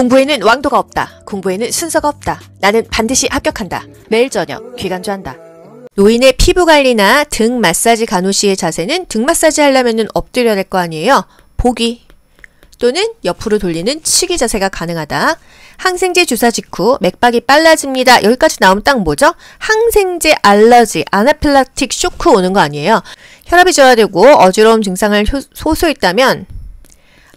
공부에는 왕도가 없다. 공부에는 순서가 없다. 나는 반드시 합격한다. 매일 저녁 귀간주한다. 노인의 피부 관리나 등 마사지 간호시의 자세는 등 마사지 하려면 엎드려야 될 거 아니에요. 보기 또는 옆으로 돌리는 치기 자세가 가능하다. 항생제 주사 직후 맥박이 빨라집니다. 여기까지 나오면 딱 뭐죠? 항생제 알러지, 아나필락틱 쇼크 오는 거 아니에요. 혈압이 저하되고 어지러움 증상을 호소했다면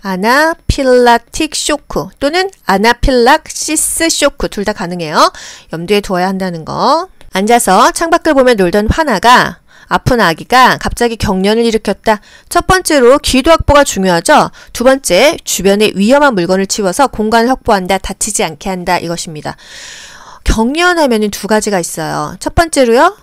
아나필락틱 쇼크 또는 아나필락시스 쇼크 둘 다 가능해요. 염두에 두어야 한다는 거. 앉아서 창밖을 보며 놀던 화나가 아픈 아기가 갑자기 경련을 일으켰다. 첫 번째로 기도 확보가 중요하죠. 두 번째, 주변에 위험한 물건을 치워서 공간을 확보한다. 다치지 않게 한다. 이것입니다. 경련하면은 두 가지가 있어요. 첫 번째로요.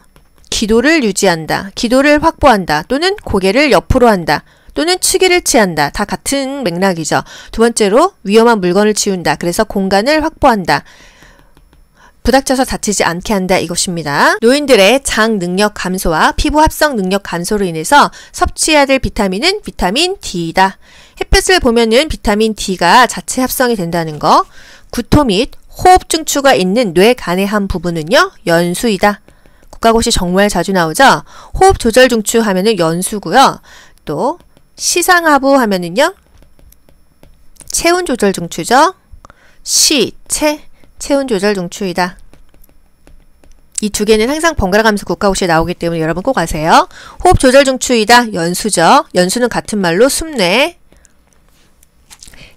기도를 유지한다. 기도를 확보한다. 또는 고개를 옆으로 한다. 또는 치기를 취한다. 다 같은 맥락이죠. 두 번째로 위험한 물건을 치운다. 그래서 공간을 확보한다. 부닥쳐서 다치지 않게 한다 이것입니다. 노인들의 장 능력 감소와 피부 합성 능력 감소로 인해서 섭취해야 될 비타민은 비타민 D이다. 햇볕을 보면은 비타민 D가 자체 합성이 된다는 거. 구토 및 호흡 증추가 있는 뇌 간의 한 부분은요. 연수이다. 국가고시 정말 자주 나오죠. 호흡 조절 중추 하면은 연수고요. 또 시상하부 하면은요. 체온 조절 중추죠. 체온 조절 중추이다. 이 두 개는 항상 번갈아 가면서 국가고시에 나오기 때문에 여러분 꼭 아세요. 호흡 조절 중추이다. 연수죠. 연수는 같은 말로 숨뇌.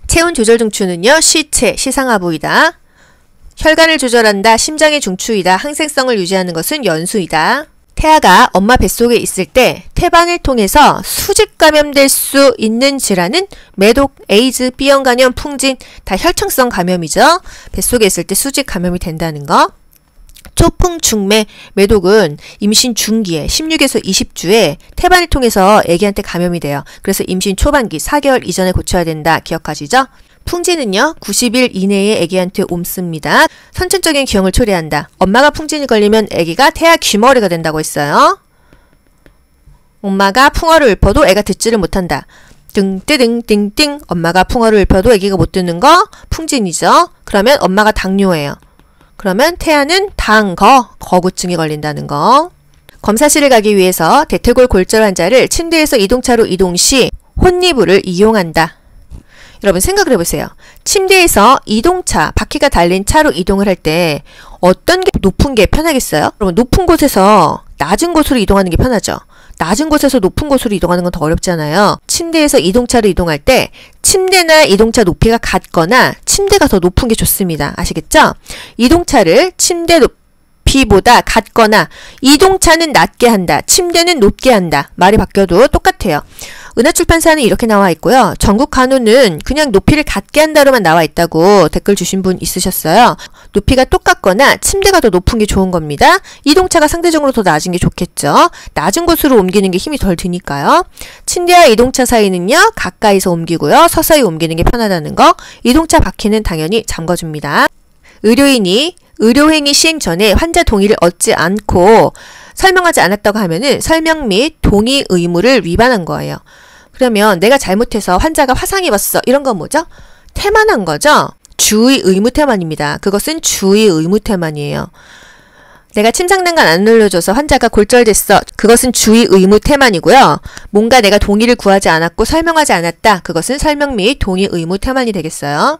체온 조절 중추는요. 시상하부이다. 혈관을 조절한다. 심장의 중추이다. 항생성을 유지하는 것은 연수이다. 태아가 엄마 뱃속에 있을 때 태반을 통해서 수직 감염될 수 있는 질환은 매독, 에이즈, B형 간염, 풍진 다 혈청성 감염이죠. 뱃속에 있을 때 수직 감염이 된다는 거. 초풍, 중매, 매독은 임신 중기에 16에서 20주에 태반을 통해서 아기한테 감염이 돼요. 그래서 임신 초반기 4개월 이전에 고쳐야 된다. 기억하시죠? 풍진은요. 90일 이내에 아기한테 옮습니다. 선천적인 기형을 초래한다. 엄마가 풍진이 걸리면 아기가 태아 귀머리가 된다고 했어요. 엄마가 풍어를 읊어도 애가 듣지를 못한다. 띵띵띵띵 엄마가 풍어를 읊어도 아기가 못 듣는 거 풍진이죠. 그러면 엄마가 당뇨예요. 그러면 태아는 거구증이 걸린다는 거. 검사실을 가기 위해서 대퇴골 골절 환자를 침대에서 이동차로 이동 시 혼니부를 이용한다. 여러분 생각을 해보세요. 침대에서 이동차, 바퀴가 달린 차로 이동을 할 때 어떤 게 높은 게 편하겠어요? 여러분 높은 곳에서 낮은 곳으로 이동하는 게 편하죠. 낮은 곳에서 높은 곳으로 이동하는 건 더 어렵잖아요. 침대에서 이동차로 이동할 때 침대나 이동차 높이가 같거나 침대가 더 높은 게 좋습니다. 아시겠죠? 이동차를 침대 높이보다 같거나 이동차는 낮게 한다. 침대는 높게 한다. 말이 바뀌어도 똑같아요. 은하출판사는 이렇게 나와 있고요. 전국간호는 그냥 높이를 같게 한다로만 나와 있다고 댓글 주신 분 있으셨어요. 높이가 똑같거나 침대가 더 높은 게 좋은 겁니다. 이동차가 상대적으로 더 낮은 게 좋겠죠. 낮은 곳으로 옮기는 게 힘이 덜 드니까요. 침대와 이동차 사이는요. 가까이서 옮기고요. 서서히 옮기는 게 편하다는 거. 이동차 바퀴는 당연히 잠궈줍니다. 의료인이 의료행위 시행 전에 환자 동의를 얻지 않고 설명하지 않았다고 하면은 설명 및 동의 의무를 위반한 거예요. 그러면 내가 잘못해서 환자가 화상 입었어. 이런 건 뭐죠? 태만한 거죠? 주의 의무 태만입니다. 그것은 주의 의무 태만이에요. 내가 침상난간 안 눌러줘서 환자가 골절됐어. 그것은 주의 의무 태만이고요. 뭔가 내가 동의를 구하지 않았고 설명하지 않았다. 그것은 설명 및 동의 의무 태만이 되겠어요.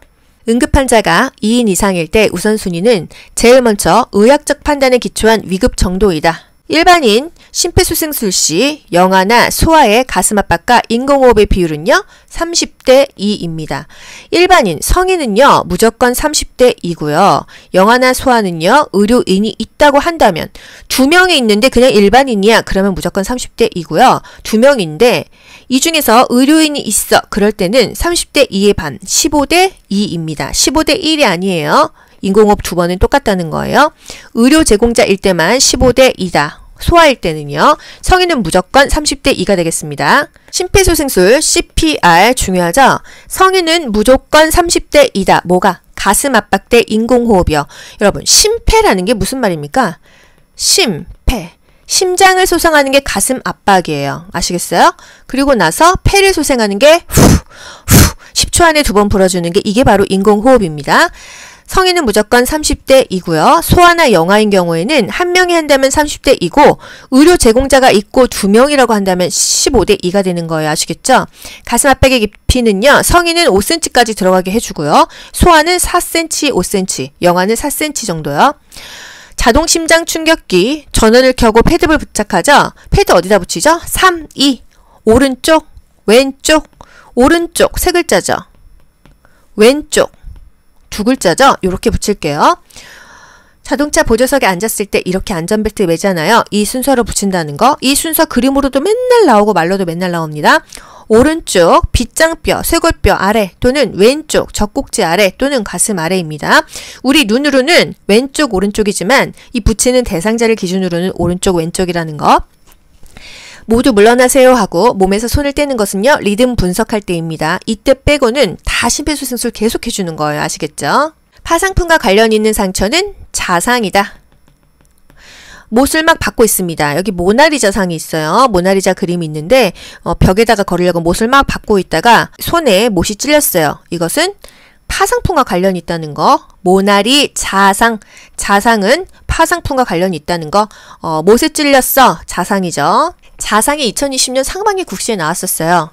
응급환자가 2인 이상일 때 우선순위는 제일 먼저 의학적 판단에 기초한 위급 정도이다. 일반인 심폐소생술 시 영아나 소아의 가슴 압박과 인공호흡의 비율은요. 30대 2입니다. 일반인 성인은요. 무조건 30대 2고요. 영아나 소아는요. 의료인이 있다고 한다면 2명이 있는데 그냥 일반인이야. 그러면 무조건 30대 2고요. 2명인데 이 중에서 의료인이 있어. 그럴 때는 30대 2의 반, 15대 2입니다. 15대 1이 아니에요. 인공호흡 2번은 똑같다는 거예요. 의료 제공자일 때만 15대 2다. 소아일 때는요. 성인은 무조건 30대 2가 되겠습니다. 심폐소생술 CPR 중요하죠. 성인은 무조건 30대 2다. 뭐가? 가슴 압박 때 인공호흡이요. 여러분 심폐라는 게 무슨 말입니까? 심폐. 심장을 소생하는 게 가슴 압박이에요. 아시겠어요? 그리고 나서 폐를 소생하는 게 10초 안에 2번 불어주는 게 이게 바로 인공호흡입니다. 성인은 무조건 30대이고요. 소아나 영아인 경우에는 한 명이 한다면 30대이고 의료 제공자가 있고 2명이라고 한다면 15대2가 되는 거예요. 아시겠죠? 가슴 압박의 깊이는요. 성인은 5cm까지 들어가게 해주고요. 소아는 4cm, 5cm, 영아는 4cm 정도요. 자동 심장 충격기, 전원을 켜고 패드를 부착하죠. 패드 어디다 붙이죠? 3, 2, 오른쪽, 왼쪽, 오른쪽 세 글자죠. 왼쪽 2글자죠. 이렇게 붙일게요. 자동차 보조석에 앉았을 때 이렇게 안전벨트 매잖아요. 이 순서로 붙인다는 거. 이 순서 그림으로도 맨날 나오고 말로도 맨날 나옵니다. 오른쪽 빗장뼈, 쇄골뼈 아래 또는 왼쪽 젖꼭지 아래 또는 가슴 아래입니다. 우리 눈으로는 왼쪽 오른쪽이지만 이 붙이는 대상자를 기준으로는 오른쪽 왼쪽이라는 거. 모두 물러나세요 하고 몸에서 손을 떼는 것은요. 리듬 분석할 때입니다. 이때 빼고는 다 심폐소생술 계속 해주는 거예요. 아시겠죠? 파상풍과 관련 있는 상처는 자상이다. 못을 막 박고 있습니다. 여기 모나리자 상이 있어요. 모나리자 그림이 있는데 벽에다가 걸으려고 못을 막 박고 있다가 손에 못이 찔렸어요. 이것은 파상풍과 관련이 있다는 거. 모나리 자상. 자상은 파상풍과 관련이 있다는 거. 못에 찔렸어. 자상이죠. 자상이 2020년 상반기 국시에 나왔었어요.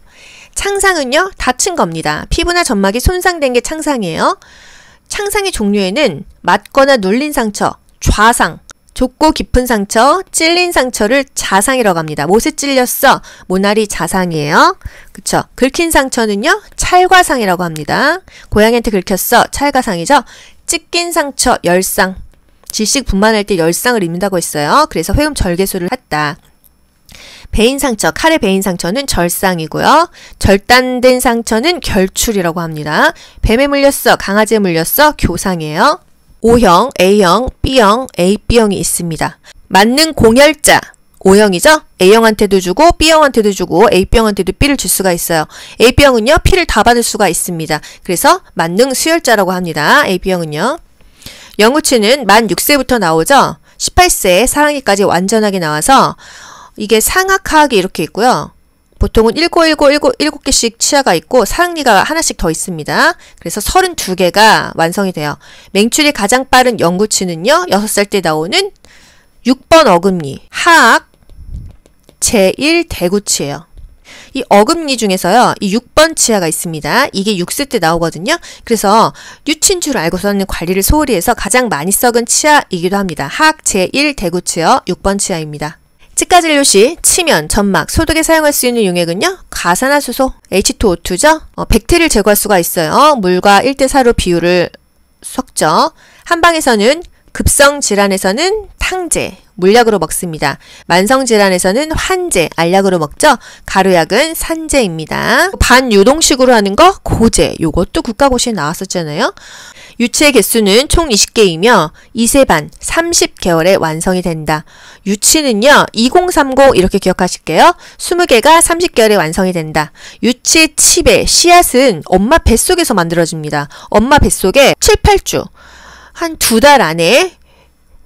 창상은요. 다친 겁니다. 피부나 점막이 손상된 게 창상이에요. 창상의 종류에는 맞거나 눌린 상처, 좌상, 좁고 깊은 상처, 찔린 상처를 자상이라고 합니다. 못에 찔렸어. 모나리 자상이에요. 그쵸? 긁힌 상처는요. 찰과상이라고 합니다. 고양이한테 긁혔어. 찰과상이죠. 찢긴 상처, 열상. 질식 분만할 때 열상을 입는다고 했어요. 그래서 회음 절개술을 했다. 베인 상처, 칼에 베인 상처는 절상이고요. 절단된 상처는 결출이라고 합니다. 뱀에 물렸어, 강아지에 물렸어, 교상이에요. O형, A형, B형, AB형이 있습니다. 맞는 공혈자, O형이죠? A형한테도 주고 B형한테도 주고 AB형한테도 B를 줄 수가 있어요. AB형은요, P를 다 받을 수가 있습니다. 그래서 만능 수혈자라고 합니다. AB형은요. 영구치는 만 6세부터 나오죠? 18세에 사랑니까지 완전하게 나와서 이게 상하하악이 이렇게 있고요. 보통은 7개씩 치아가 있고 사랑니가 하나씩 더 있습니다. 그래서 32개가 완성이 돼요. 맹출이 가장 빠른 영구치는요. 6살 때 나오는 6번 어금니, 하악, 제1대구치예요. 이 어금니 중에서요. 이 6번 치아가 있습니다. 이게 6세 때 나오거든요. 그래서 유친 줄 알고서는 관리를 소홀히 해서 가장 많이 썩은 치아이기도 합니다. 하악 제1대구치요. 6번 치아입니다. 치과진료 시 치면, 점막, 소독에 사용할 수 있는 용액은요. 가산화수소, H2O2죠. 백태를 제거할 수가 있어요. 물과 1대4로 비율을 섞죠. 한방에서는 급성질환에서는 탕제, 물약으로 먹습니다. 만성질환에서는 환제, 알약으로 먹죠. 가루약은 산제입니다. 반유동식으로 하는 거 고제, 요것도 국가고시에 나왔었잖아요. 유치의 개수는 총 20개이며 2세 반 30개월에 완성이 된다. 유치는요. 2030 이렇게 기억하실게요. 20개가 30개월에 완성이 된다. 유치의 칩의 씨앗은 엄마 뱃속에서 만들어집니다. 엄마 뱃속에 7, 8주 한 2달 안에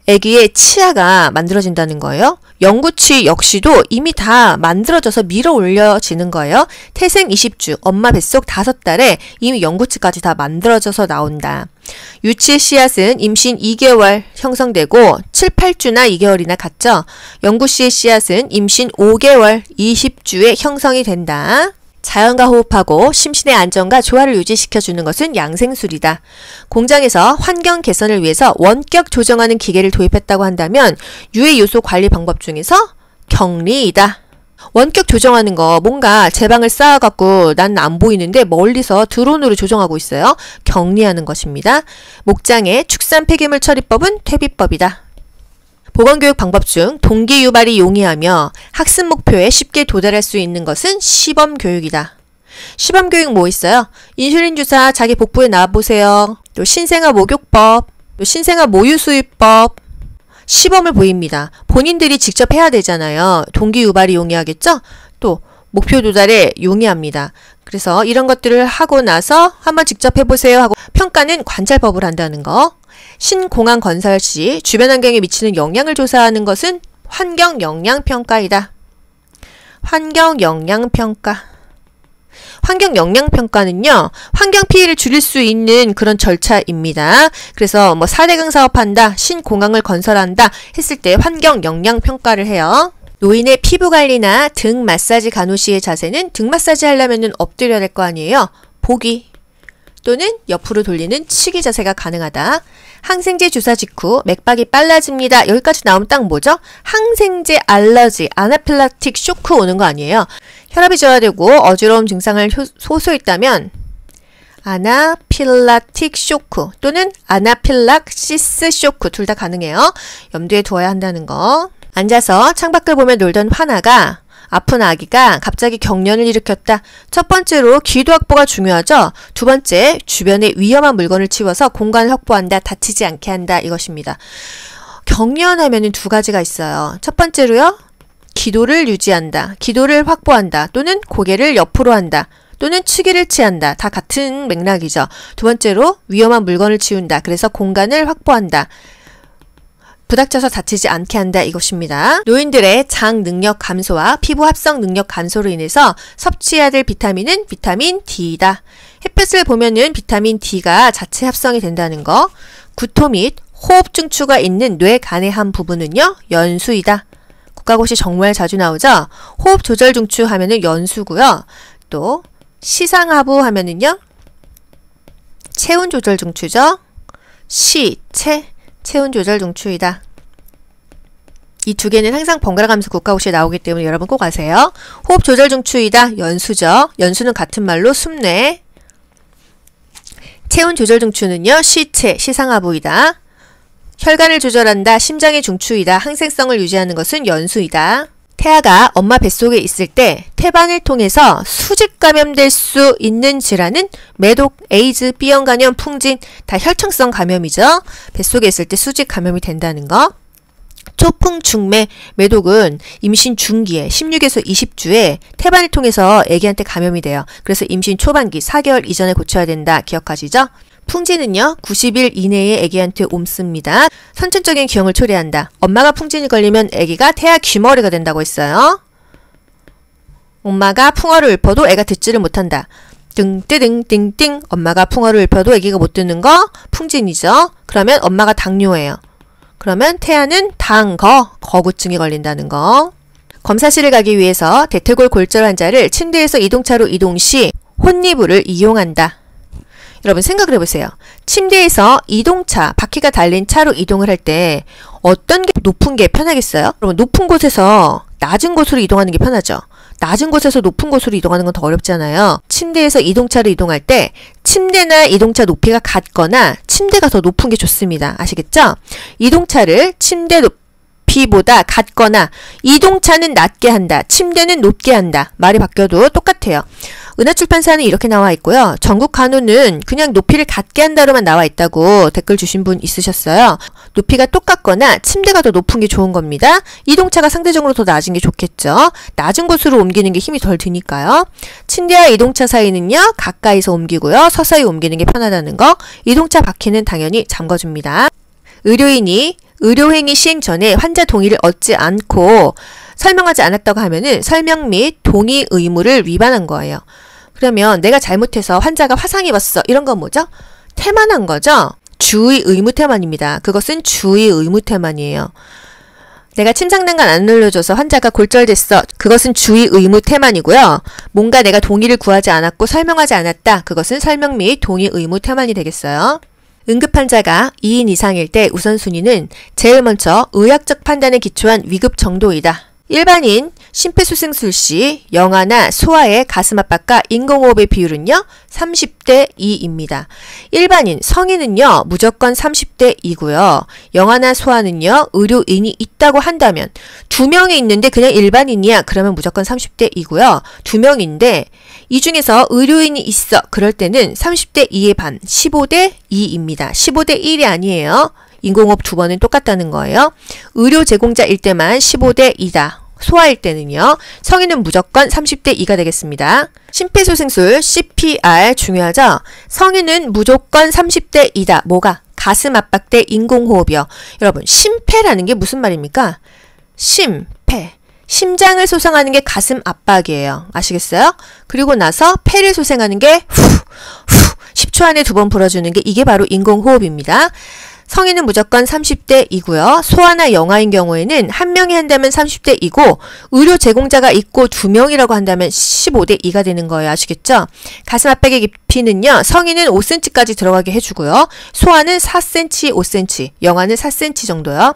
아기의 치아가 만들어진다는 거예요. 영구치 역시도 이미 다 만들어져서 밀어 올려지는 거예요. 태생 20주, 엄마 뱃속 5달에 이미 영구치까지 다 만들어져서 나온다. 유치의 씨앗은 임신 2개월 형성되고 7, 8주나 2개월이나 같죠. 영구씨의 씨앗은 임신 5개월, 20주에 형성이 된다. 자연과 호흡하고 심신의 안정과 조화를 유지시켜주는 것은 양생술이다. 공장에서 환경 개선을 위해서 원격 조정하는 기계를 도입했다고 한다면 유해 요소 관리 방법 중에서 격리이다. 원격 조정하는 거 뭔가 제방을 쌓아갖고 난 안 보이는데 멀리서 드론으로 조정하고 있어요. 격리하는 것입니다. 목장의 축산 폐기물 처리법은 퇴비법이다. 보건교육 방법 중 동기 유발이 용이하며 학습 목표에 쉽게 도달할 수 있는 것은 시범교육이다. 시범교육 뭐 있어요? 인슐린 주사 자기 복부에 놔보세요. 또 신생아 목욕법, 또 신생아 모유 수유법, 시범을 보입니다. 본인들이 직접 해야 되잖아요. 동기 유발이 용이하겠죠? 또 목표 도달에 용이합니다. 그래서 이런 것들을 하고 나서 한번 직접 해보세요 하고 평가는 관찰법을 한다는 거. 신공항 건설 시 주변 환경에 미치는 영향을 조사하는 것은 환경영향평가이다. 환경영향평가. 환경영향평가는요, 환경 피해를 줄일 수 있는 그런 절차입니다. 그래서 뭐 4대강 사업한다, 신공항을 건설한다 했을 때 환경영향평가를 해요. 노인의 피부관리나 등 마사지 간호 시의 자세는 등 마사지 하려면 엎드려야 될 거 아니에요. 보기 또는 옆으로 돌리는 치기 자세가 가능하다. 항생제 주사 직후 맥박이 빨라집니다. 여기까지 나오면 딱 뭐죠? 항생제 알러지, 아나필락틱 쇼크 오는 거 아니에요. 혈압이 저하되고 어지러움 증상을 호소했다면 아나필락틱 쇼크 또는 아나필락시스 쇼크 둘 다 가능해요. 염두에 두어야 한다는 거. 앉아서 창밖을 보며 놀던 화나가 아픈 아기가 갑자기 경련을 일으켰다. 첫 번째로 기도 확보가 중요하죠. 두 번째, 주변에 위험한 물건을 치워서 공간을 확보한다. 다치지 않게 한다. 이것입니다. 경련하면은 두 가지가 있어요. 첫 번째로요. 기도를 유지한다. 기도를 확보한다. 또는 고개를 옆으로 한다. 또는 치기를 취한다. 다 같은 맥락이죠. 두 번째로 위험한 물건을 치운다. 그래서 공간을 확보한다. 부닥쳐서 다치지 않게 한다 이것입니다. 노인들의 장 능력 감소와 피부 합성 능력 감소로 인해서 섭취해야 될 비타민은 비타민 D이다. 햇볕을 보면은 비타민 D가 자체 합성이 된다는 거. 구토 및 호흡 증추가 있는 뇌 간의 한 부분은요. 연수이다. 국가고시 정말 자주 나오죠. 호흡 조절 중추 하면은 연수고요. 또 시상하부 하면은요. 체온 조절 중추죠. 체온 조절 중추이다. 이 두 개는 항상 번갈아 가면서 국가고시에 나오기 때문에 여러분 꼭 아세요. 호흡 조절 중추이다. 연수죠. 연수는 같은 말로 숨뇌. 체온 조절 중추는요. 시상하부이다. 혈관을 조절한다. 심장의 중추이다. 항생성을 유지하는 것은 연수이다. 태아가 엄마 뱃속에 있을 때 태반을 통해서 수직 감염될 수 있는 질환은 매독, 에이즈, B형 간염, 풍진 다 혈청성 감염이죠. 뱃속에 있을 때 수직 감염이 된다는 거. 초풍, 중매, 매독은 임신 중기에 16에서 20주에 태반을 통해서 아기한테 감염이 돼요. 그래서 임신 초반기 4개월 이전에 고쳐야 된다. 기억하시죠? 풍진은요. 90일 이내에 아기한테 옮습니다. 선천적인 기형을 초래한다. 엄마가 풍진이 걸리면 아기가 태아 귀머리가 된다고 했어요. 엄마가 풍어를 읊어도 애가 듣지를 못한다. 띵띵 띵띵 엄마가 풍어를 읊어도 아기가 못 듣는 거 풍진이죠. 그러면 엄마가 당뇨예요. 그러면 태아는 거구증이 걸린다는 거. 검사실을 가기 위해서 대퇴골 골절 환자를 침대에서 이동차로 이동 시 혼니부를 이용한다. 여러분 생각을 해보세요. 침대에서 이동차, 바퀴가 달린 차로 이동을 할 때 어떤 게 높은 게 편하겠어요? 여러분 높은 곳에서 낮은 곳으로 이동하는 게 편하죠. 낮은 곳에서 높은 곳으로 이동하는 건 더 어렵잖아요. 침대에서 이동차로 이동할 때 침대나 이동차 높이가 같거나 침대가 더 높은 게 좋습니다. 아시겠죠? 이동차를 침대 높이보다 같거나 이동차는 낮게 한다. 침대는 높게 한다. 말이 바뀌어도 똑같아요. 은하출판사는 이렇게 나와 있고요. 전국간호는 그냥 높이를 같게 한다로만 나와 있다고 댓글 주신 분 있으셨어요. 높이가 똑같거나 침대가 더 높은 게 좋은 겁니다. 이동차가 상대적으로 더 낮은 게 좋겠죠. 낮은 곳으로 옮기는 게 힘이 덜 드니까요. 침대와 이동차 사이는요. 가까이서 옮기고요. 서서히 옮기는 게 편하다는 거. 이동차 바퀴는 당연히 잠궈줍니다. 의료인이 의료행위 시행 전에 환자 동의를 얻지 않고 설명하지 않았다고 하면은 설명 및 동의 의무를 위반한 거예요. 그러면 내가 잘못해서 환자가 화상 입었어. 이런 건 뭐죠? 태만한 거죠? 주의 의무 태만입니다. 그것은 주의 의무 태만이에요. 내가 침상난간 안 눌러줘서 환자가 골절됐어. 그것은 주의 의무 태만이고요. 뭔가 내가 동의를 구하지 않았고 설명하지 않았다. 그것은 설명 및 동의 의무 태만이 되겠어요. 응급환자가 2인 이상일 때 우선순위는 제일 먼저 의학적 판단에 기초한 위급 정도이다. 일반인 심폐소생술 시 영아나 소아의 가슴 압박과 인공호흡의 비율은요. 30대 2입니다. 일반인 성인은요. 무조건 30대 2고요. 영아나 소아는요. 의료인이 있다고 한다면 2명이 있는데 그냥 일반인이야. 그러면 무조건 30대 2고요. 2명인데 이 중에서 의료인이 있어. 그럴 때는 30대 2의 반, 15대 2입니다. 15대 1이 아니에요. 인공호흡 2번은 똑같다는 거예요. 의료 제공자일 때만 15대 2다. 소아일 때는요. 성인은 무조건 30대 2가 되겠습니다. 심폐소생술 CPR 중요하죠? 성인은 무조건 30대 2다. 뭐가? 가슴 압박 때 인공호흡이요. 여러분 심폐라는 게 무슨 말입니까? 심폐. 심장을 소생하는 게 가슴 압박이에요. 아시겠어요? 그리고 나서 폐를 소생하는 게 후, 후, 10초 안에 2번 불어주는 게 이게 바로 인공호흡입니다. 성인은 무조건 30대이고요. 소아나 영아인 경우에는 1명이 한다면 30대이고 의료 제공자가 있고 2명이라고 한다면 15대2가 되는 거예요. 아시겠죠? 가슴 압박의 깊이는요. 성인은 5cm까지 들어가게 해주고요. 소아는 4cm, 5cm, 영아는 4cm 정도요.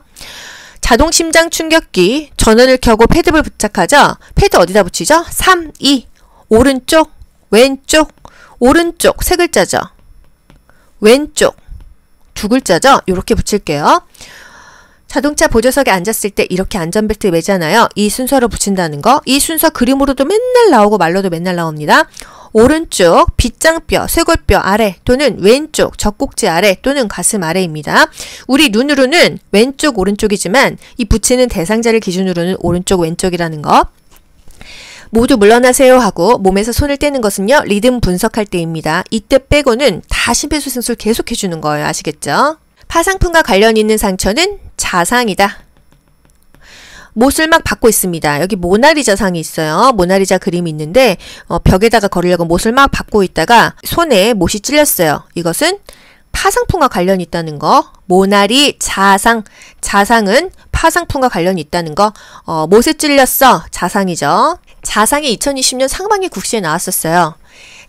자동 심장 충격기, 전원을 켜고 패드를 부착하죠. 패드 어디다 붙이죠? 3, 2, 오른쪽, 왼쪽, 오른쪽 3글자죠. 왼쪽 2글자죠. 이렇게 붙일게요. 자동차 보조석에 앉았을 때 이렇게 안전벨트 매잖아요. 이 순서로 붙인다는 거. 이 순서 그림으로도 맨날 나오고 말로도 맨날 나옵니다. 오른쪽 빗장뼈, 쇄골뼈 아래 또는 왼쪽 젖꼭지 아래 또는 가슴 아래입니다. 우리 눈으로는 왼쪽 오른쪽이지만 이 붙이는 대상자를 기준으로는 오른쪽 왼쪽이라는 거. 모두 물러나세요 하고 몸에서 손을 떼는 것은요. 리듬 분석할 때입니다. 이때 빼고는 다 심폐소생술 계속 해주는 거예요. 아시겠죠? 파상풍과 관련 있는 상처는 자상이다. 못을 막 박고 있습니다. 여기 모나리자 상이 있어요. 모나리자 그림이 있는데 벽에다가 걸으려고 못을 막 박고 있다가 손에 못이 찔렸어요. 이것은 파상풍과 관련이 있다는 거. 모나리 자상. 자상은 파상풍과 관련이 있다는 거. 못에 찔렸어. 자상이죠. 자상이 2020년 상반기 국시에 나왔었어요.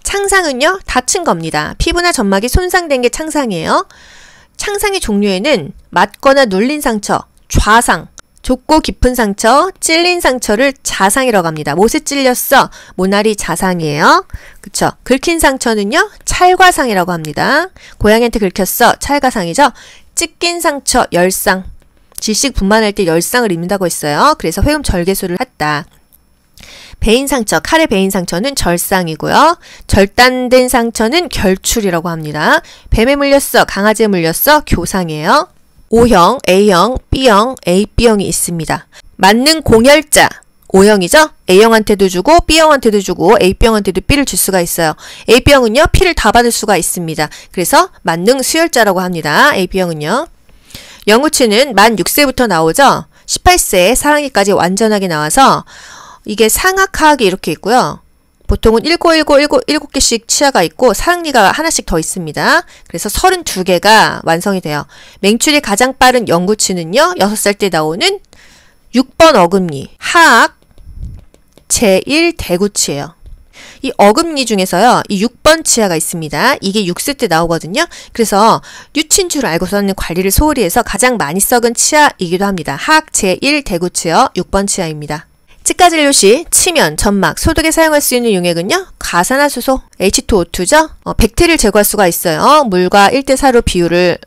창상은요. 다친 겁니다. 피부나 점막이 손상된 게 창상이에요. 창상의 종류에는 맞거나 눌린 상처, 좌상, 좁고 깊은 상처, 찔린 상처를 자상이라고 합니다. 못에 찔렸어. 모나리 자상이에요. 그쵸? 긁힌 상처는요. 찰과상이라고 합니다. 고양이한테 긁혔어. 찰과상이죠. 찢긴 상처, 열상. 질식 분만할 때 열상을 입는다고 했어요. 그래서 회음 절개술을 했다. 베인 상처, 칼에 베인 상처는 절상이고요. 절단된 상처는 결출이라고 합니다. 뱀에 물렸어, 강아지에 물렸어, 교상이에요. O형, A형, B형, AB형이 있습니다. 맞는 공혈자, O형이죠? A형한테도 주고 B형한테도 주고 AB형한테도 B를 줄 수가 있어요. AB형은요, P를 다 받을 수가 있습니다. 그래서 만능 수혈자라고 합니다. AB형은요. 영구치는 만 6세부터 나오죠? 18세에 사랑니까지 완전하게 나와서 이게 상악하악이 이렇게 있고요. 보통은 7개씩 치아가 있고 사랑니가 하나씩 더 있습니다. 그래서 32개가 완성이 돼요. 맹출이 가장 빠른 영구치는요. 6살 때 나오는 6번 어금니, 하악, 제1 대구치예요. 이 어금니 중에서요. 이 6번 치아가 있습니다. 이게 6세 때 나오거든요. 그래서 뉴친 줄 알고서는 관리를 소홀히 해서 가장 많이 썩은 치아이기도 합니다. 하악 제1 대구치요. 6번 치아입니다. 치과진료 시 치면, 점막, 소독에 사용할 수 있는 용액은요. 가산화수소, H2O2죠. 백태를 제거할 수가 있어요. 물과 1대4로 비율을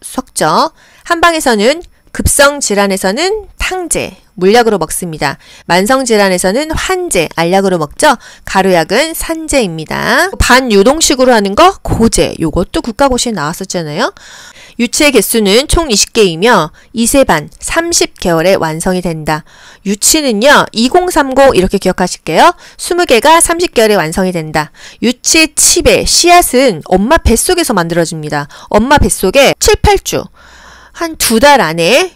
섞죠. 한방에서는 급성질환에서는 탕제, 물약으로 먹습니다. 만성질환에서는 환제, 알약으로 먹죠. 가루약은 산제입니다. 반유동식으로 하는 거 고제, 요것도 국가고시에 나왔었잖아요. 유치의 개수는 총 20개이며 2세 반 30개월에 완성이 된다. 유치는요. 2030 이렇게 기억하실게요. 20개가 30개월에 완성이 된다. 유치의 칩의 씨앗은 엄마 뱃속에서 만들어집니다. 엄마 뱃속에 7, 8주 한 2달 안에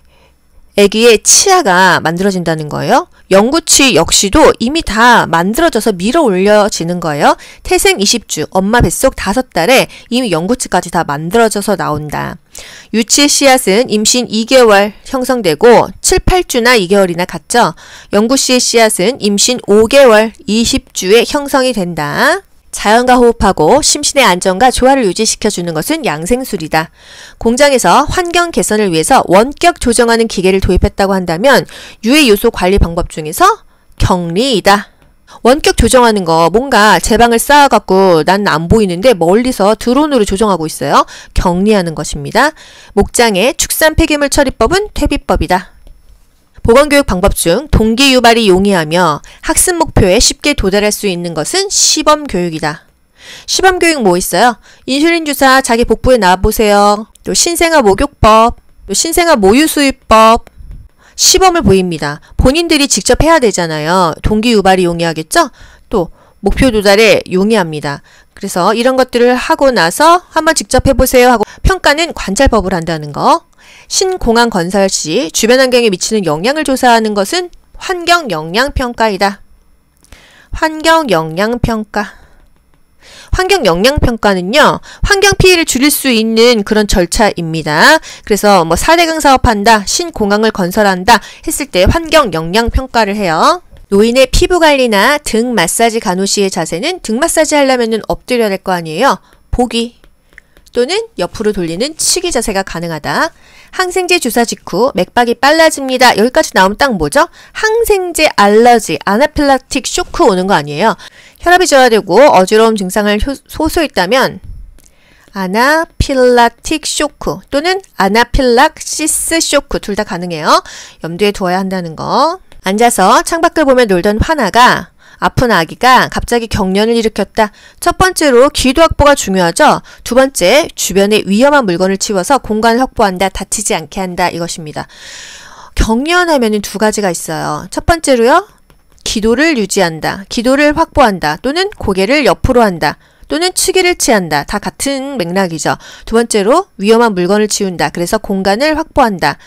아기의 치아가 만들어진다는 거예요. 영구치 역시도 이미 다 만들어져서 밀어 올려지는 거예요. 태생 20주, 엄마 뱃속 5달에 이미 영구치까지 다 만들어져서 나온다. 유치의 씨앗은 임신 2개월 형성되고 7, 8주나 2개월이나 같죠. 영구씨의 씨앗은 임신 5개월, 20주에 형성이 된다. 자연과 호흡하고 심신의 안정과 조화를 유지시켜주는 것은 양생술이다. 공장에서 환경 개선을 위해서 원격 조정하는 기계를 도입했다고 한다면 유해 요소 관리 방법 중에서 격리이다. 원격 조정하는 거 뭔가 제방을 쌓아갖고 난 안 보이는데 멀리서 드론으로 조정하고 있어요. 격리하는 것입니다. 목장의 축산 폐기물 처리법은 퇴비법이다. 보건교육 방법 중 동기 유발이 용이하며 학습 목표에 쉽게 도달할 수 있는 것은 시범교육이다. 시범교육 뭐 있어요? 인슐린 주사 자기 복부에 놔보세요. 또 신생아 목욕법, 또 신생아 모유수유법, 시범을 보입니다. 본인들이 직접 해야 되잖아요. 동기 유발이 용이하겠죠? 또 목표 도달에 용이합니다. 그래서 이런 것들을 하고 나서 한번 직접 해보세요 하고 평가는 관찰법을 한다는 거. 신공항 건설 시 주변 환경에 미치는 영향을 조사하는 것은 환경영향평가이다. 환경영향평가. 환경영향평가는요, 환경 피해를 줄일 수 있는 그런 절차입니다. 그래서 뭐 4대강 사업한다, 신공항을 건설한다 했을 때 환경영향평가를 해요. 노인의 피부관리나 등 마사지 간호 시의 자세는 등 마사지 하려면 엎드려야 될 거 아니에요. 보기 또는 옆으로 돌리는 치기 자세가 가능하다. 항생제 주사 직후 맥박이 빨라집니다. 여기까지 나오면 딱 뭐죠? 항생제 알러지, 아나필락틱 쇼크 오는 거 아니에요. 혈압이 저하되고 어지러움 증상을 호소했다면 아나필락틱 쇼크 또는 아나필락시스 쇼크 둘 다 가능해요. 염두에 두어야 한다는 거. 앉아서 창밖을 보며 놀던 화나가 아픈 아기가 갑자기 경련을 일으켰다. 첫 번째로 기도 확보가 중요하죠. 두 번째, 주변에 위험한 물건을 치워서 공간을 확보한다. 다치지 않게 한다. 이것입니다. 경련하면은 두 가지가 있어요. 첫 번째로요. 기도를 유지한다. 기도를 확보한다. 또는 고개를 옆으로 한다. 또는 치기를 취한다. 다 같은 맥락이죠. 두 번째로 위험한 물건을 치운다. 그래서 공간을 확보한다.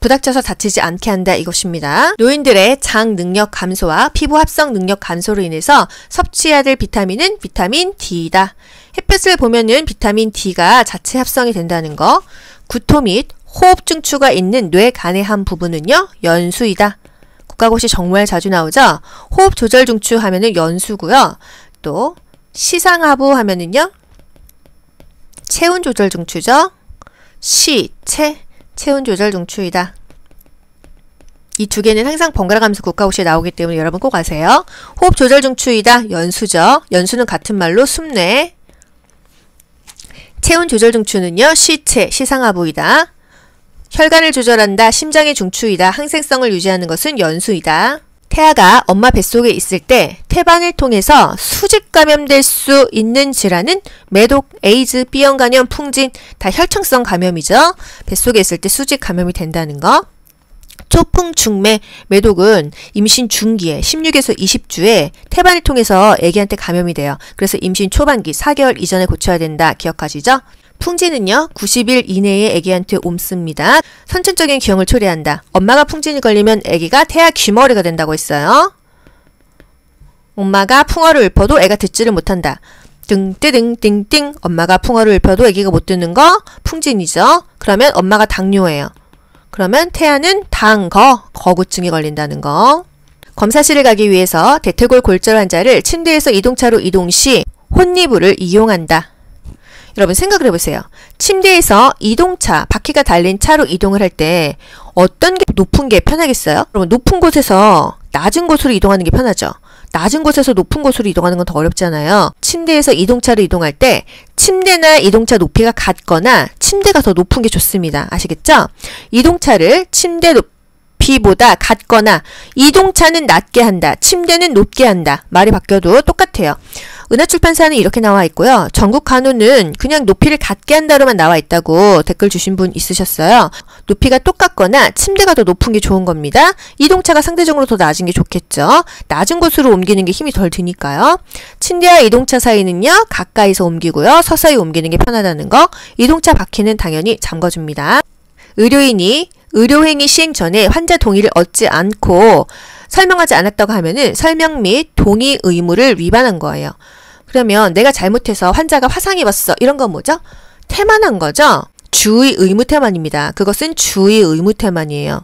부닥쳐서 다치지 않게 한다 이것입니다. 노인들의 장 능력 감소와 피부 합성 능력 감소로 인해서 섭취해야 될 비타민은 비타민 D이다. 햇볕을 보면은 비타민 D가 자체 합성이 된다는 거. 구토 및 호흡 증추가 있는 뇌 간의 한 부분은요. 연수이다. 국가고시 정말 자주 나오죠. 호흡 조절 중추 하면은 연수고요. 또 시상하부 하면은요. 체온 조절 중추죠. 체온 조절 중추이다. 이 두 개는 항상 번갈아 가면서 국가고시에 나오기 때문에 여러분 꼭 아세요. 호흡 조절 중추이다. 연수죠. 연수는 같은 말로 숨뇌. 체온 조절 중추는요. 시상하부이다. 혈관을 조절한다. 심장의 중추이다. 항생성을 유지하는 것은 연수이다. 태아가 엄마 뱃속에 있을 때 태반을 통해서 수직 감염될 수 있는 질환은 매독, 에이즈, B형 간염, 풍진 다 혈청성 감염이죠. 뱃속에 있을 때 수직 감염이 된다는 거. 초풍, 중매, 매독은 임신 중기에 16에서 20주에 태반을 통해서 아기한테 감염이 돼요. 그래서 임신 초반기 4개월 이전에 고쳐야 된다. 기억하시죠? 풍진은요. 90일 이내에 아기한테 옮습니다. 선천적인 기형을 초래한다. 엄마가 풍진이 걸리면 아기가 태아 귀머리가 된다고 했어요. 엄마가 풍어를 읊어도 애가 듣지를 못한다. 띵띵 띵띵 엄마가 풍어를 읊어도 아기가 못 듣는 거 풍진이죠. 그러면 엄마가 당뇨예요. 그러면 태아는 거구증이 걸린다는 거. 검사실을 가기 위해서 대퇴골 골절 환자를 침대에서 이동차로 이동 시 혼니부를 이용한다. 여러분 생각을 해보세요. 침대에서 이동차, 바퀴가 달린 차로 이동을 할 때 어떤 게 높은 게 편하겠어요? 여러분 높은 곳에서 낮은 곳으로 이동하는 게 편하죠. 낮은 곳에서 높은 곳으로 이동하는 건 더 어렵잖아요. 침대에서 이동차로 이동할 때 침대나 이동차 높이가 같거나 침대가 더 높은 게 좋습니다. 아시겠죠? 이동차를 침대 높이보다 같거나 이동차는 낮게 한다. 침대는 높게 한다. 말이 바뀌어도 똑같아요. 은하출판사는 이렇게 나와 있고요. 전국간호는 그냥 높이를 같게 한다로만 나와 있다고 댓글 주신 분 있으셨어요. 높이가 똑같거나 침대가 더 높은 게 좋은 겁니다. 이동차가 상대적으로 더 낮은 게 좋겠죠. 낮은 곳으로 옮기는 게 힘이 덜 드니까요. 침대와 이동차 사이는요. 가까이서 옮기고요. 서서히 옮기는 게 편하다는 거. 이동차 바퀴는 당연히 잠궈줍니다. 의료인이 의료행위 시행 전에 환자 동의를 얻지 않고 설명하지 않았다고 하면은 설명 및 동의 의무를 위반한 거예요. 그러면 내가 잘못해서 환자가 화상 입었어. 이런 건 뭐죠? 태만한 거죠? 주의 의무 태만입니다. 그것은 주의 의무 태만이에요.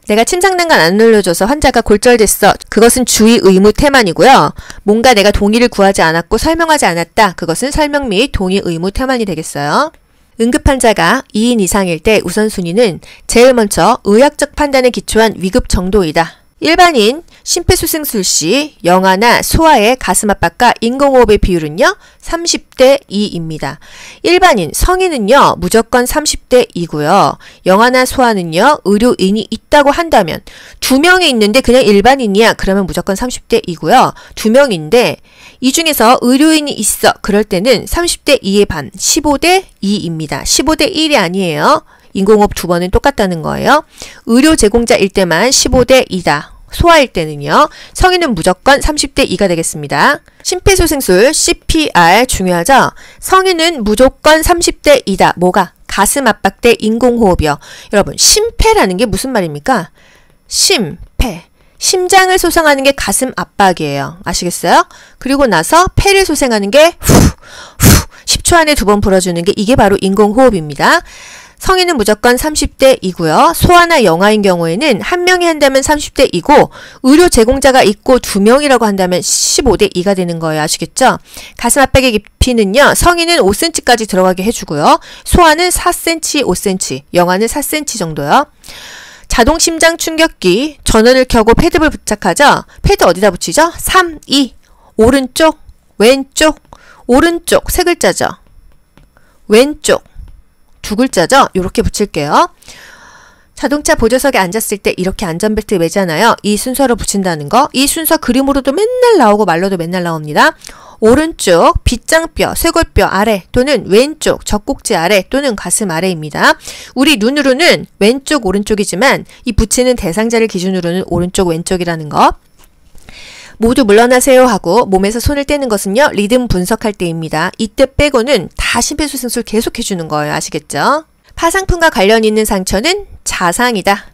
내가 침상난간 안 눌러줘서 환자가 골절됐어. 그것은 주의 의무 태만이고요. 뭔가 내가 동의를 구하지 않았고 설명하지 않았다. 그것은 설명 및 동의 의무 태만이 되겠어요. 응급환자가 2인 이상일 때 우선순위는 제일 먼저 의학적 판단에 기초한 위급 정도이다. 일반인 심폐소생술 시 영아나 소아의 가슴 압박과 인공호흡의 비율은요. 30대 2입니다. 일반인 성인은요. 무조건 30대 2고요. 영아나 소아는요. 의료인이 있다고 한다면 2명이 있는데 그냥 일반인이야. 그러면 무조건 30대 2고요. 2명인데 이 중에서 의료인이 있어. 그럴 때는 30대 2의 반, 15대 2입니다. 15대 1이 아니에요. 인공호흡 2번은 똑같다는 거예요. 의료 제공자일 때만 15대 2다. 소아일 때는요. 성인은 무조건 30대 2가 되겠습니다. 심폐소생술 CPR 중요하죠? 성인은 무조건 30대 2다. 뭐가? 가슴 압박 때 인공호흡이요. 여러분 심폐라는 게 무슨 말입니까? 폐. 심장을 소생하는 게 가슴 압박이에요. 아시겠어요? 그리고 나서 폐를 소생하는 게 10초 안에 2번 불어주는 게 이게 바로 인공호흡입니다. 성인은 무조건 30대이고요. 소아나 영아인 경우에는 한 명이 한다면 30대이고 의료 제공자가 있고 2명이라고 한다면 15대2가 되는 거예요. 아시겠죠? 가슴 압박의 깊이는요. 성인은 5cm까지 들어가게 해주고요. 소아는 4cm, 5cm, 영아는 4cm 정도요. 자동 심장 충격기, 전원을 켜고 패드를 부착하죠. 패드 어디다 붙이죠? 3, 2, 오른쪽, 왼쪽, 오른쪽 3글자죠. 왼쪽 2글자죠. 이렇게 붙일게요. 자동차 보조석에 앉았을 때 이렇게 안전벨트 매잖아요. 이 순서로 붙인다는 거. 이 순서 그림으로도 맨날 나오고 말로도 맨날 나옵니다. 오른쪽 빗장뼈, 쇄골뼈 아래 또는 왼쪽 젖꼭지 아래 또는 가슴 아래입니다. 우리 눈으로는 왼쪽 오른쪽이지만 이 붙이는 대상자를 기준으로는 오른쪽 왼쪽이라는 거. 모두 물러나세요 하고 몸에서 손을 떼는 것은요. 리듬 분석할 때입니다. 이때 빼고는 다 심폐소생술 계속 해주는 거예요. 아시겠죠? 파상풍과 관련 있는 상처는 자상이다.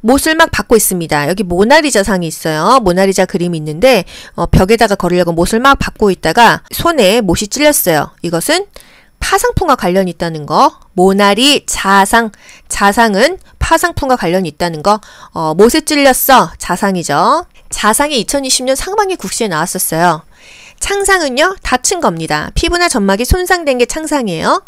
못을 막 박고 있습니다. 여기 모나리자 상이 있어요. 모나리자 그림이 있는데 벽에다가 걸으려고 못을 막 박고 있다가 손에 못이 찔렸어요. 이것은 파상풍과 관련이 있다는 거. 모나리 자상. 자상은 파상풍과 관련이 있다는 거. 못에 찔렸어. 자상이죠. 자상이 2020년 상반기 국시에 나왔었어요. 창상은요. 다친 겁니다. 피부나 점막이 손상된 게 창상이에요.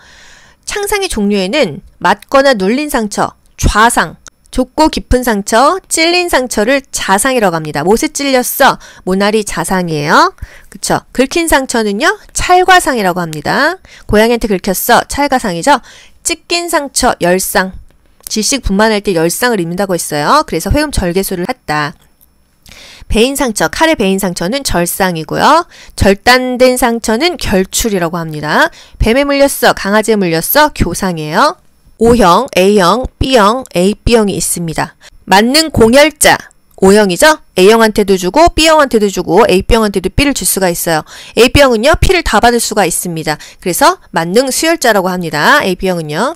창상의 종류에는 맞거나 눌린 상처, 좌상, 좁고 깊은 상처, 찔린 상처를 자상이라고 합니다. 못에 찔렸어. 모나리 자상이에요. 그쵸? 긁힌 상처는요. 찰과상이라고 합니다. 고양이한테 긁혔어. 찰과상이죠. 찢긴 상처, 열상. 질식 분만할 때 열상을 입는다고 했어요. 그래서 회음 절개술을 했다. 베인 상처, 칼에 베인 상처는 절상이고요. 절단된 상처는 결출이라고 합니다. 뱀에 물렸어, 강아지에 물렸어, 교상이에요. O형, A형, B형, AB형이 있습니다. 맞는 공혈자, O형이죠? A형한테도 주고 B형한테도 주고 AB형한테도 B를 줄 수가 있어요. AB형은요, P를 다 받을 수가 있습니다. 그래서 만능 수혈자라고 합니다. AB형은요.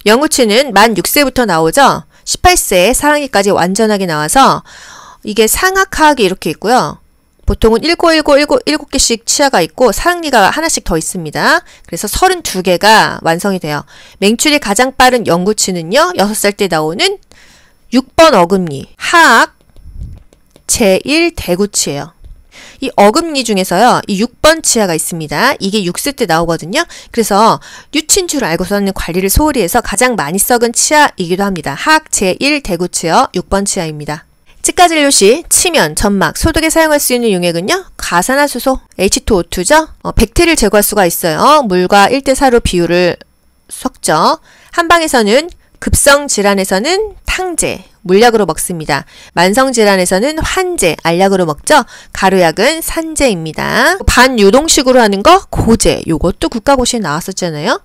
영구치는 만 6세부터 나오죠? 18세에 사랑니까지 완전하게 나와서 이게 상악하악이 이렇게 있고요. 보통은 7개씩 치아가 있고 사랑니가 하나씩 더 있습니다. 그래서 32개가 완성이 돼요. 맹출이 가장 빠른 영구치는요. 6살 때 나오는 6번 어금니, 하악, 제1대구치예요. 이 어금니 중에서요. 이 6번 치아가 있습니다. 이게 6세 때 나오거든요. 그래서 뉴친 줄 알고서는 관리를 소홀히 해서 가장 많이 썩은 치아이기도 합니다. 하악 제1대구치요. 6번 치아입니다. 치과진료 시 치면, 점막, 소독에 사용할 수 있는 용액은요. 가산화수소, H2O2죠. 백태를 제거할 수가 있어요. 물과 1대4로 비율을 섞죠. 한방에서는 급성질환에서는 탕제, 물약으로 먹습니다. 만성질환에서는 환제, 알약으로 먹죠. 가루약은 산제입니다. 반유동식으로 하는 거 고제, 요것도 국가고시에 나왔었잖아요.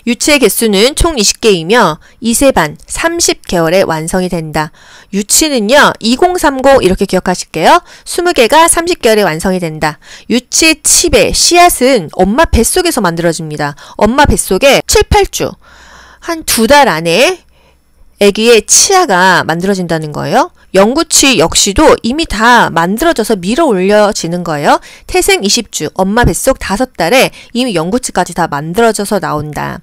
유치의 개수는 총 20개이며 2세 반 30개월에 완성이 된다. 유치는요. 2030 이렇게 기억하실게요. 20개가 30개월에 완성이 된다. 유치의 칩의 씨앗은 엄마 뱃속에서 만들어집니다. 엄마 뱃속에 7, 8주 한 2달 안에 아기의 치아가 만들어진다는 거예요. 영구치 역시도 이미 다 만들어져서 밀어 올려지는 거예요. 태생 20주, 엄마 뱃속 5달에 이미 영구치까지 다 만들어져서 나온다.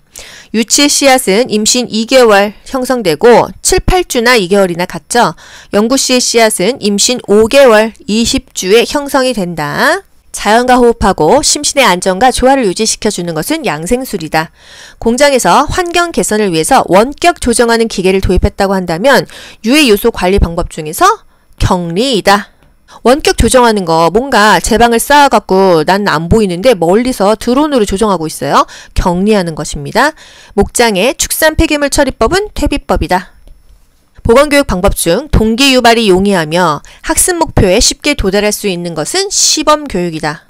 유치의 씨앗은 임신 2개월 형성되고 7, 8주나 2개월이나 같죠. 영구씨의 씨앗은 임신 5개월, 20주에 형성이 된다. 자연과 호흡하고 심신의 안정과 조화를 유지시켜주는 것은 양생술이다. 공장에서 환경 개선을 위해서 원격 조정하는 기계를 도입했다고 한다면 유해 요소 관리 방법 중에서 격리이다. 원격 조정하는 거 뭔가 제방을 쌓아갖고 난 안 보이는데 멀리서 드론으로 조정하고 있어요. 격리하는 것입니다. 목장의 축산 폐기물 처리법은 퇴비법이다. 보건교육 방법 중 동기 유발이 용이하며 학습 목표에 쉽게 도달할 수 있는 것은 시범교육이다.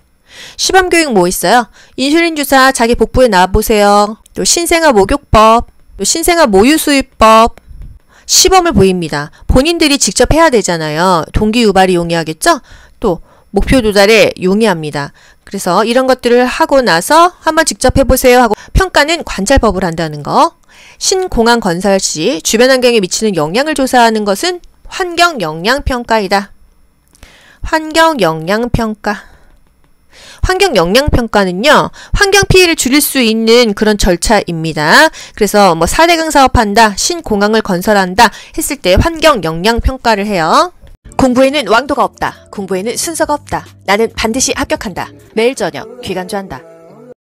시범교육 뭐 있어요? 인슐린 주사 자기 복부에 놔보세요. 또 신생아 목욕법, 또 신생아 모유수유법, 시범을 보입니다. 본인들이 직접 해야 되잖아요. 동기 유발이 용이하겠죠? 또 목표 도달에 용이합니다. 그래서 이런 것들을 하고 나서 한번 직접 해보세요 하고 평가는 관찰법을 한다는 거. 신공항 건설 시 주변 환경에 미치는 영향을 조사하는 것은 환경영향평가이다. 환경영향평가. 환경영향평가는요, 환경 피해를 줄일 수 있는 그런 절차입니다. 그래서 뭐 4대강 사업한다, 신공항을 건설한다 했을 때 환경영향평가를 해요. 공부에는 왕도가 없다. 공부에는 순서가 없다. 나는 반드시 합격한다. 매일 저녁 귀간주한다.